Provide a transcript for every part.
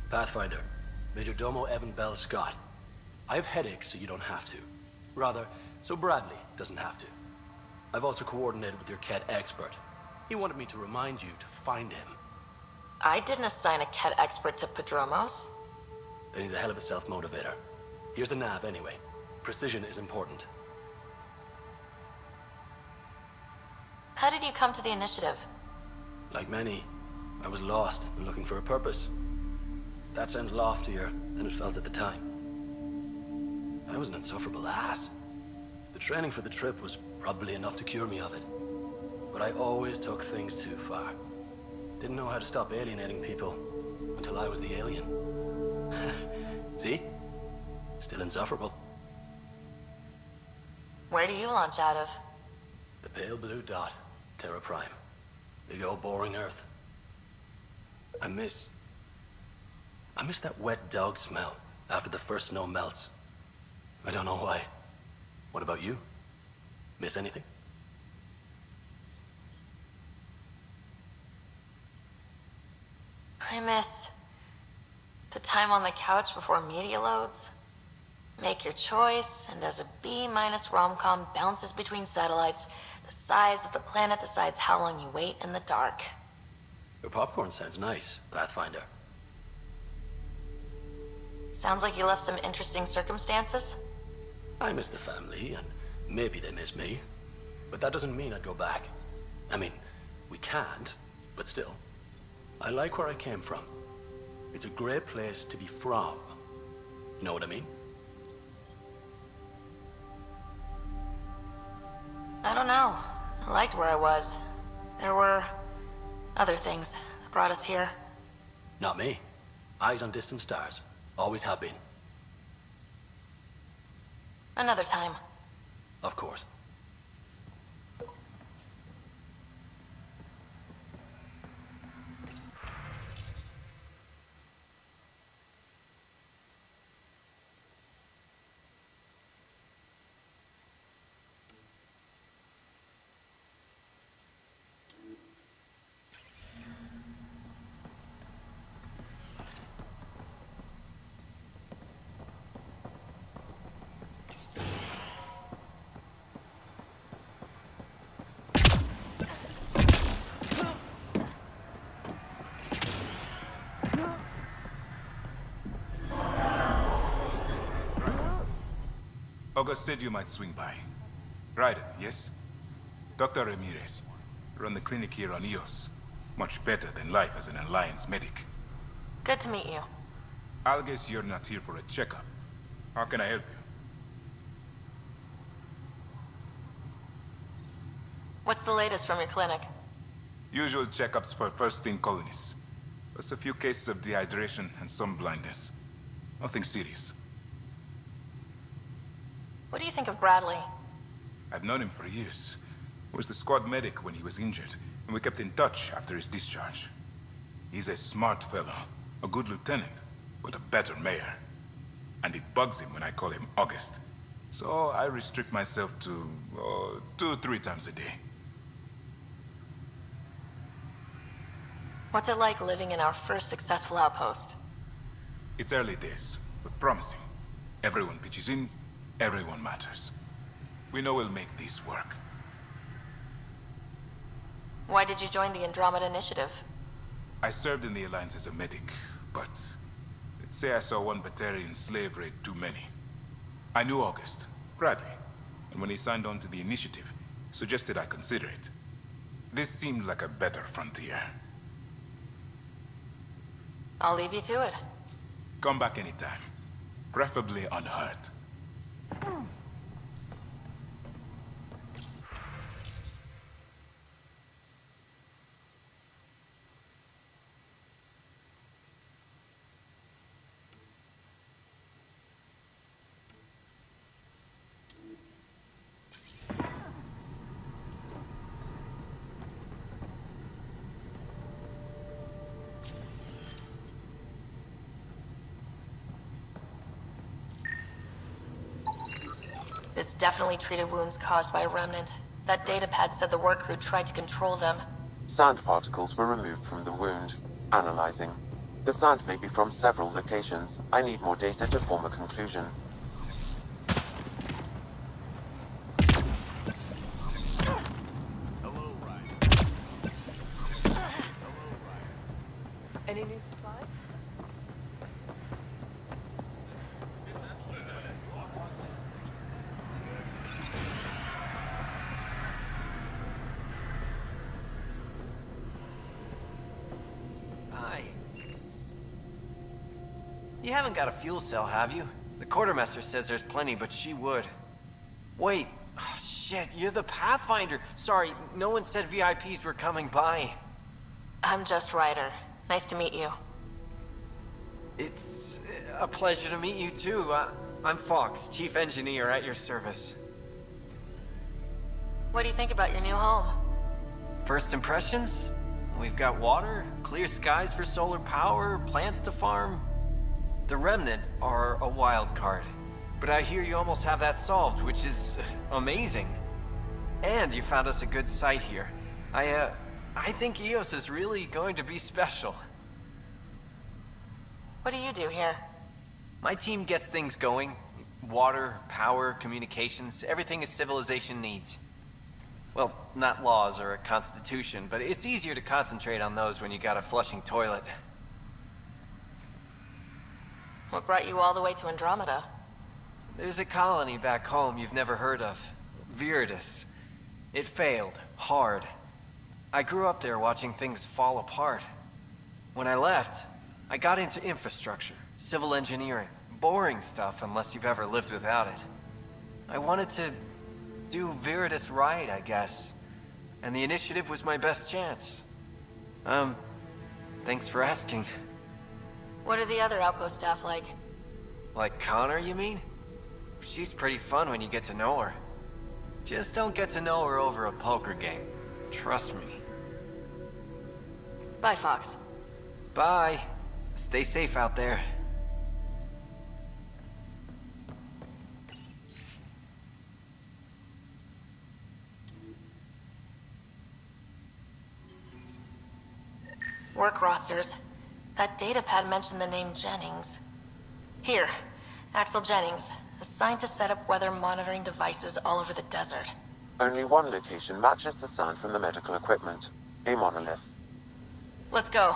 Pathfinder. Majordomo Evan Bell Scott. I have headaches, so you don't have to. Rather, so Bradley doesn't have to. I've also coordinated with your Ket expert. He wanted me to remind you to find him. I didn't assign a Ket expert to Padromos. Then he's a hell of a self-motivator. Here's the nav anyway. Precision is important. How did you come to the initiative? Like many, I was lost and looking for a purpose. That sounds loftier than it felt at the time. I was an insufferable ass. The training for the trip was probably enough to cure me of it. But I always took things too far. Didn't know how to stop alienating people until I was the alien. See? Still insufferable. Where do you launch out of? The pale blue dot, Terra Prime. Big old boring Earth. I miss that wet dog smell after the first snow melts. I don't know why. What about you? Miss anything? I miss the time on the couch before media loads. Make your choice, and as a B-minus rom-com bounces between satellites, the size of the planet decides how long you wait in the dark. Your popcorn sounds nice, Pathfinder. Sounds like you left some interesting circumstances. I miss the family, and maybe they miss me. But that doesn't mean I'd go back. I mean, we can't, but still. I like where I came from. It's a great place to be from. You know what I mean? I don't know. I liked where I was. There were other things that brought us here. Not me. Eyes on distant stars. Always have been. Another time. Of course. August said you might swing by. Ryder, yes? Dr. Ramirez. Run the clinic here on Eos. Much better than life as an Alliance medic. Good to meet you. I'll guess you're not here for a checkup. How can I help you? What's the latest from your clinic? Usual checkups for first-in colonists. Plus a few cases of dehydration and some blindness. Nothing serious. What do you think of Bradley? I've known him for years. Was the squad medic when he was injured, and we kept in touch after his discharge. He's a smart fellow, a good lieutenant, but a better mayor. And it bugs him when I call him August. So I restrict myself to 2-3 times a day. What's it like living in our first successful outpost? It's early days, but promising. Everyone pitches in, everyone matters. We know we'll make this work. Why did you join the Andromeda Initiative? I served in the Alliance as a medic, but let's say I saw one Batarian slave raid too many. I knew August, Bradley, and when he signed on to the initiative, suggested I consider it. This seemed like a better frontier. I'll leave you to it. Come back anytime, preferably unhurt. This definitely treated wounds caused by a remnant. That datapad said the work crew tried to control them. Sand particles were removed from the wound. Analyzing. The sand may be from several locations. I need more data to form a conclusion. Any new supplies? Hi. You haven't got a fuel cell, have you? The quartermaster says there's plenty, but she would. Wait. Oh, shit, you're the Pathfinder. Sorry, no one said VIPs were coming by. I'm just Ryder. Nice to meet you. It's a pleasure to meet you, too. I'm Fox, Chief Engineer at your service. What do you think about your new home? First impressions? We've got water, clear skies for solar power, plants to farm. The Remnant are a wild card. But I hear you almost have that solved, which is amazing. And you found us a good site here. I think EOS is really going to be special. What do you do here? My team gets things going. Water, power, communications, everything a civilization needs. Well, not laws or a constitution, but it's easier to concentrate on those when you got a flushing toilet. What brought you all the way to Andromeda? There's a colony back home you've never heard of. Viridis. It failed. Hard. I grew up there watching things fall apart. When I left, I got into infrastructure, civil engineering. Boring stuff unless you've ever lived without it. I wanted to do Viridis right, I guess. And the initiative was my best chance. Thanks for asking. What are the other outpost staff like? Like Connor, you mean? She's pretty fun when you get to know her. Just don't get to know her over a poker game. Trust me. Bye, Fox. Bye. Stay safe out there. Work rosters. That datapad mentioned the name Jennings. Here, Axel Jennings, assigned to set up weather monitoring devices all over the desert. Only one location matches the sound from the medical equipment. A monolith. Let's go.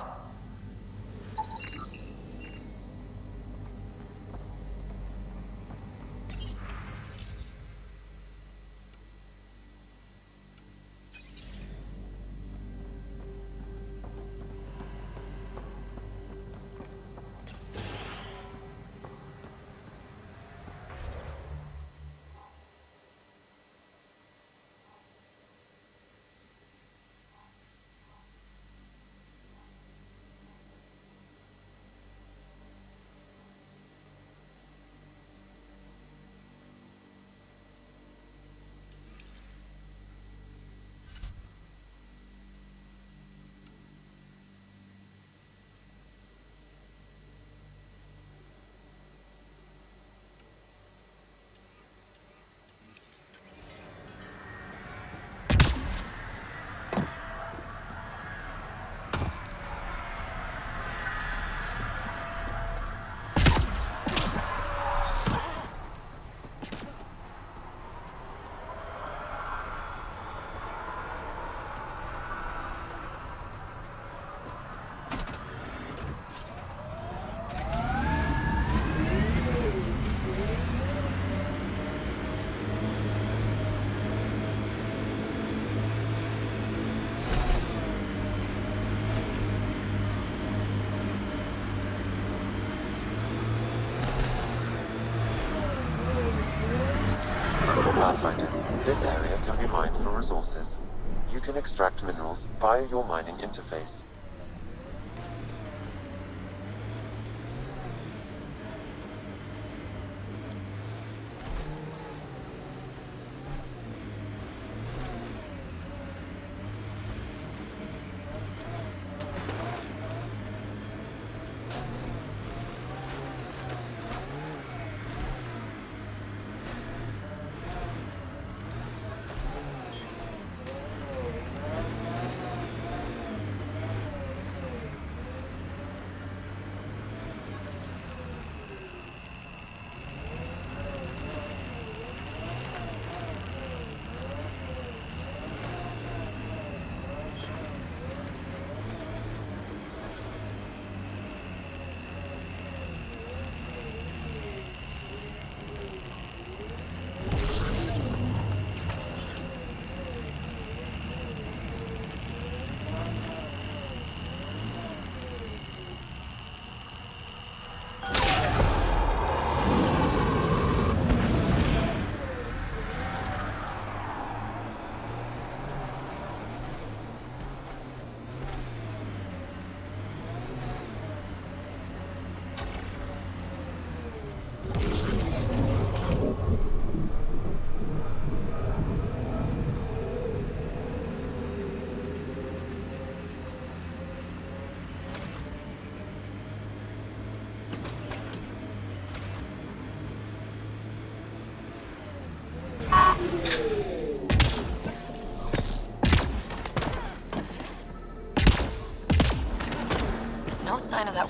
Pathfinder, this area can be mined for resources. You can extract minerals via your mining interface.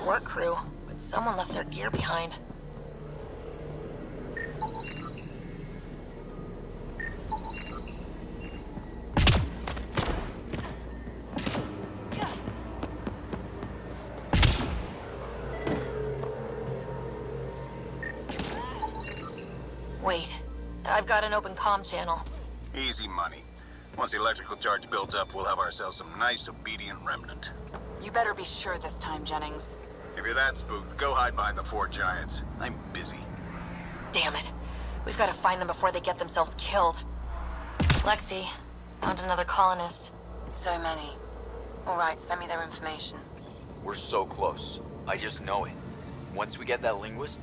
work crew, but someone left their gear behind. Wait, I've got an open comm channel. Easy money. Once the electrical charge builds up, we'll have ourselves some nice, obedient remnant. You better be sure this time, Jennings. If you're that spooked, go hide behind the four giants. I'm busy. Damn it. We've got to find them before they get themselves killed. Lexi, found another colonist. So many. All right, send me their information. We're so close. I just know it. Once we get that linguist...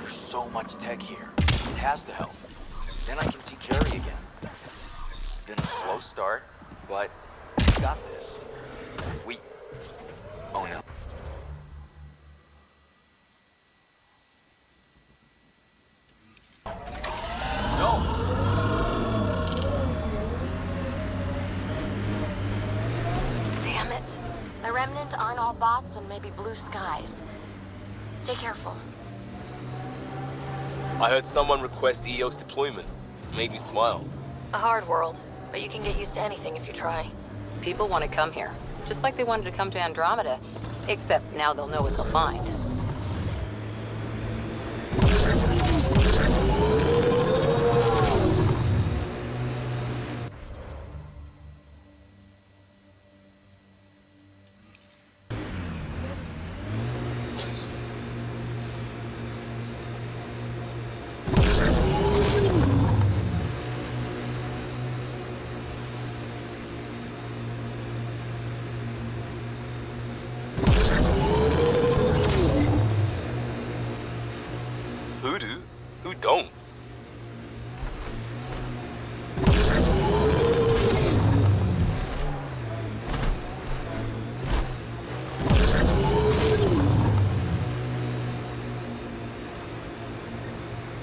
There's so much tech here. It has to help. Then I can see Jerry again. It's been a slow start, but we got this. We... Oh no. No! Damn it. The Remnant aren't all bots and maybe blue skies. Stay careful. I heard someone request EOS deployment. Made me smile. A hard world, but you can get used to anything if you try. People want to come here, just like they wanted to come to Andromeda. Except now they'll know what they'll find. Who do? Who don't?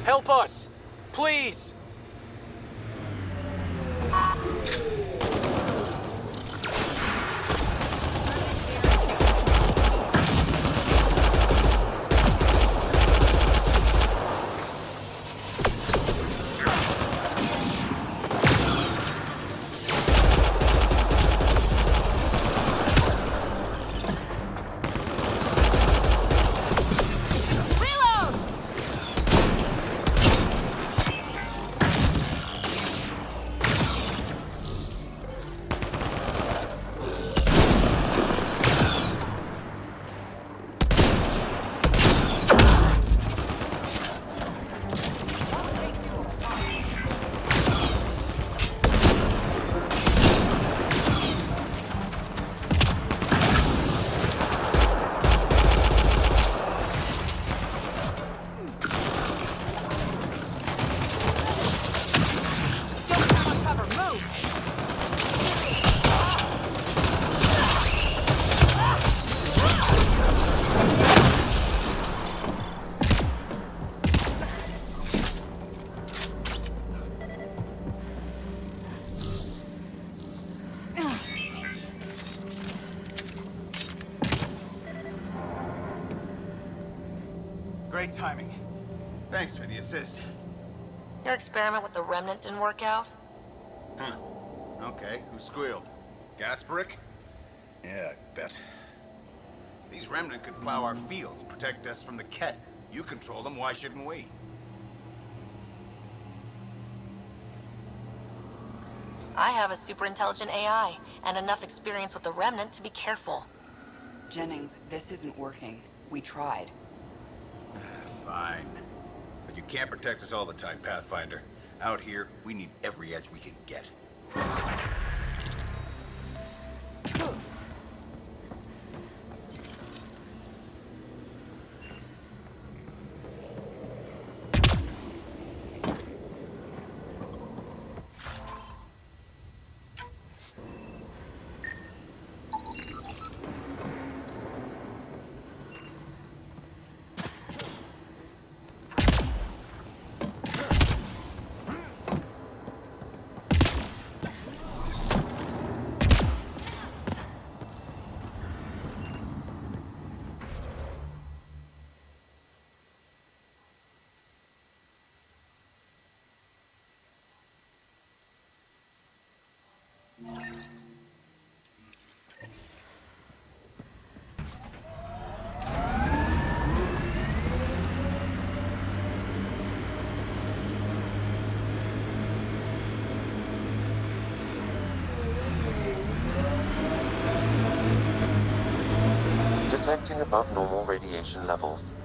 Help us! Please! Great timing. Thanks for the assist. Your experiment with the Remnant didn't work out? Huh. Okay, who squealed? Gasparic? Yeah, I bet. These Remnant could plow our fields, protect us from the Ket. You control them, why shouldn't we? I have a super intelligent AI, and enough experience with the Remnant to be careful. Jennings, this isn't working. We tried. Fine. But you can't protect us all the time, Pathfinder. Out here, we need every edge we can get. detecting above normal radiation levels.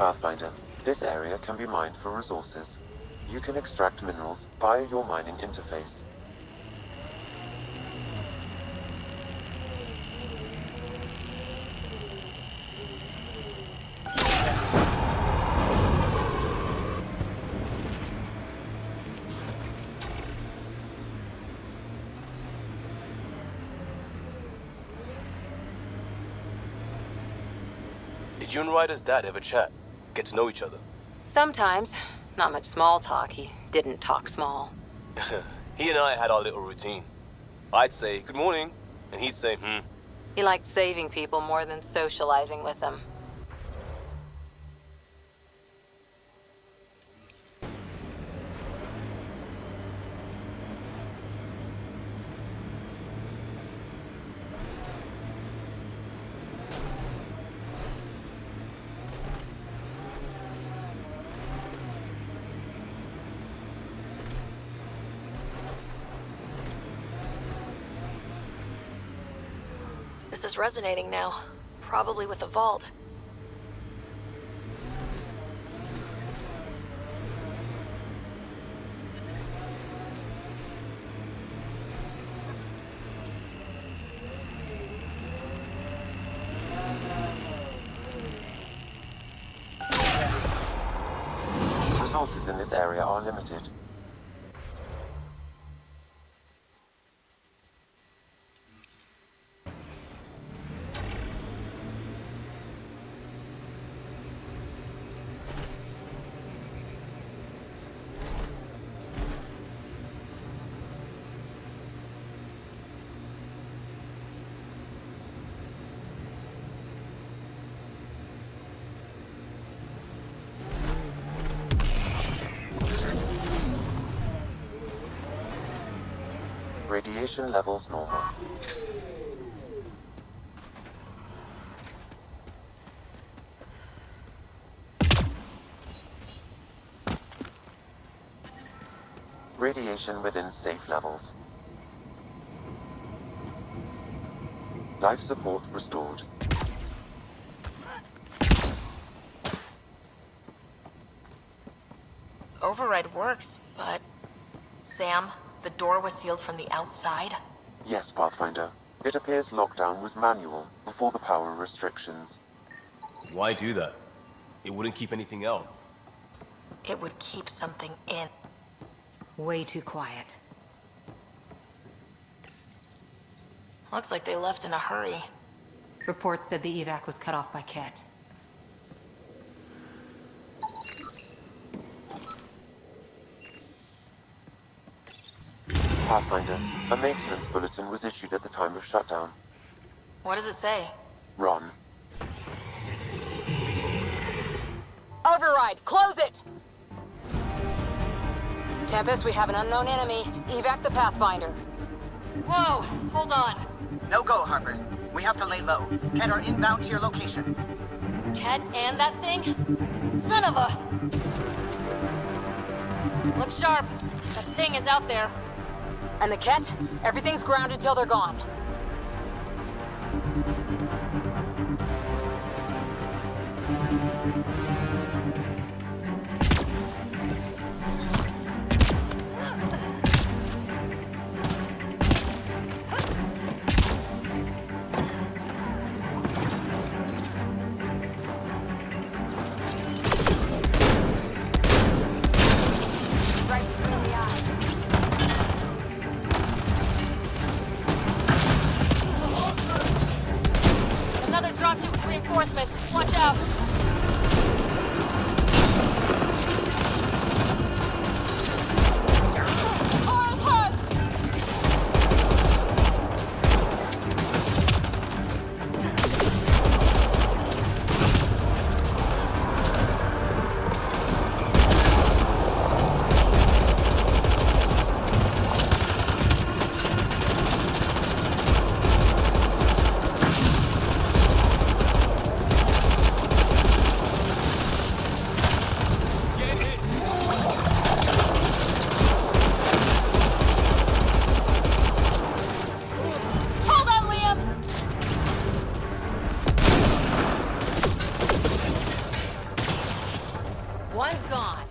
Pathfinder, this area can be mined for resources. You can extract minerals via your mining interface. Did you and Ryder's dad ever chat? Get to know each other? Sometimes. Not much small talk. He didn't talk small. He and I had our little routine. I'd say, good morning, and he'd say, He liked saving people more than socializing with them. This is resonating now. Probably with the vault. Resources in this area are limited. Radiation levels normal. Radiation within safe levels. Life support restored. Override works, but... Sam, the door was sealed from the outside? Yes, Pathfinder. It appears lockdown was manual before the power restrictions. why do that? It wouldn't keep anything out. It would keep something in. Way too quiet. Looks like they left in a hurry. Reports said the evac was cut off by Ket. Pathfinder, a maintenance bulletin was issued at the time of shutdown. What does it say? Run. Override, close it! Tempest, we have an unknown enemy. Evac the Pathfinder. Whoa, hold on. No go, Harper. We have to lay low. Ket are inbound to your location. Ket and that thing? Son of a... Look sharp. That thing is out there. And the Ket? Everything's grounded till they're gone. One's gone.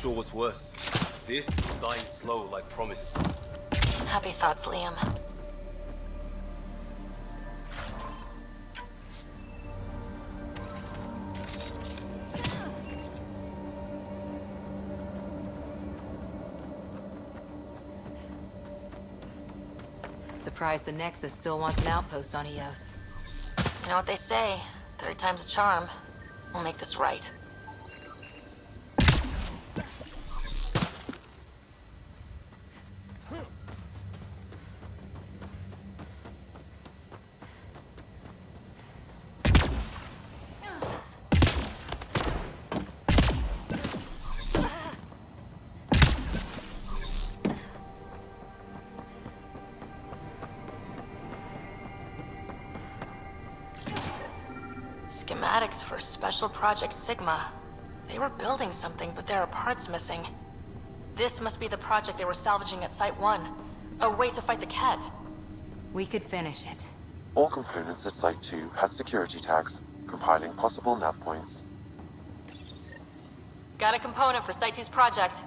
Sure what's worse. This or dying slow like promised. Happy thoughts, Liam. Surprised the Nexus still wants an outpost on Eos. You know what they say, third time's a charm. We'll make this right. X for Special Project Sigma. They were building something, but there are parts missing. This must be the project they were salvaging at Site 1. A way to fight the Ket. We could finish it. All components at Site 2 had security tags, compiling possible nav points. Got a component for Site 2's project.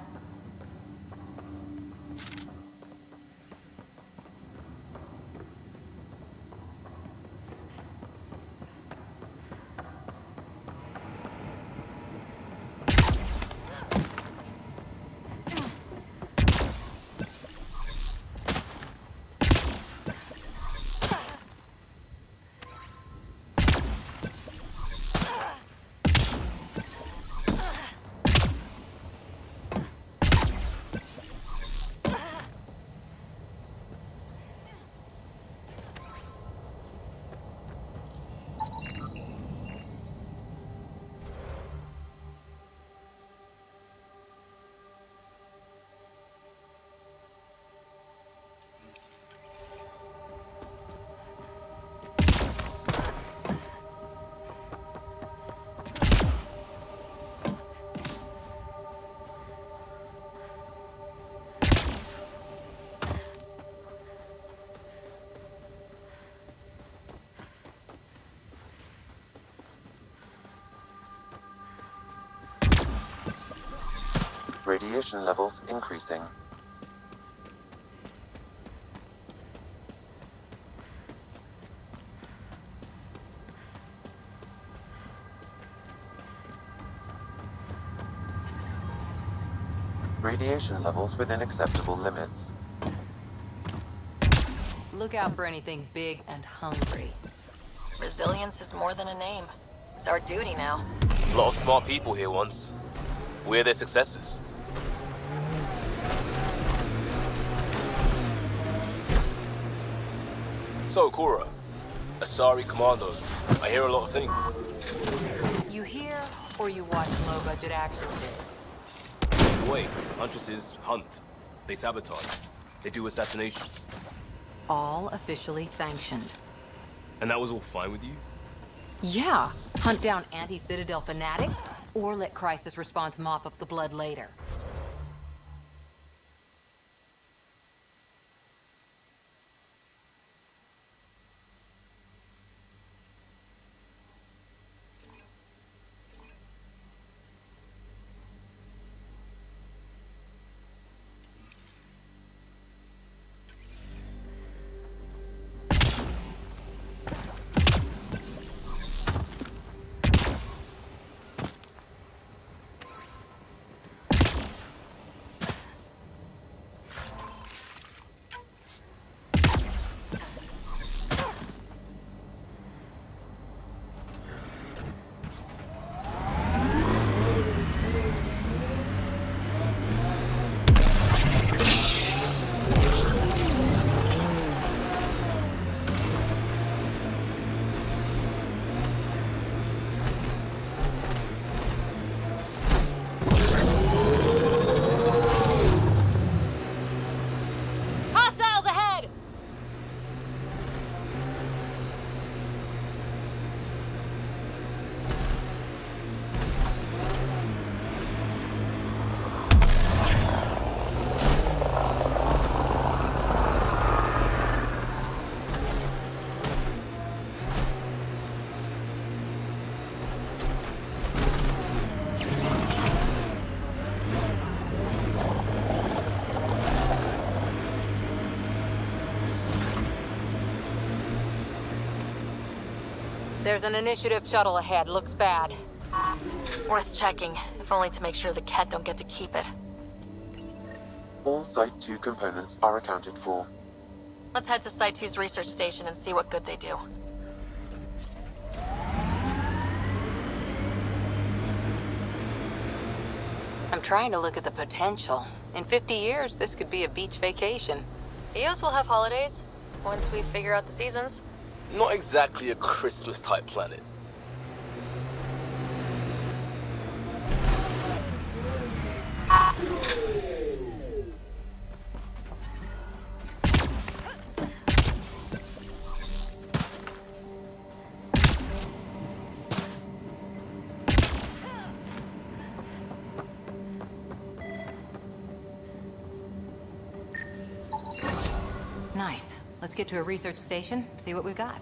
Radiation levels increasing. Radiation levels within acceptable limits. Look out for anything big and hungry. Resilience is more than a name. It's our duty now. A lot of smart people here once. We're their successors. So, Cora, Asari Commandos. I hear a lot of things. You hear or you watch low-budget action vids? Wait, Huntresses hunt. They sabotage. They do assassinations. All officially sanctioned. And that was all fine with you? Yeah, hunt down anti-Citadel fanatics, or let crisis response mop up the blood later. Hostiles ahead! There's an initiative shuttle ahead. Looks bad. Worth checking, if only to make sure the Ket don't get to keep it. All Site 2 components are accounted for. Let's head to Site 2's research station and see what good they do. I'm trying to look at the potential. In 50 years, this could be a beach vacation. Eos will have holidays, once we figure out the seasons. Not exactly a Christmas-type planet. Nice. Let's get to a research station, see what we've got.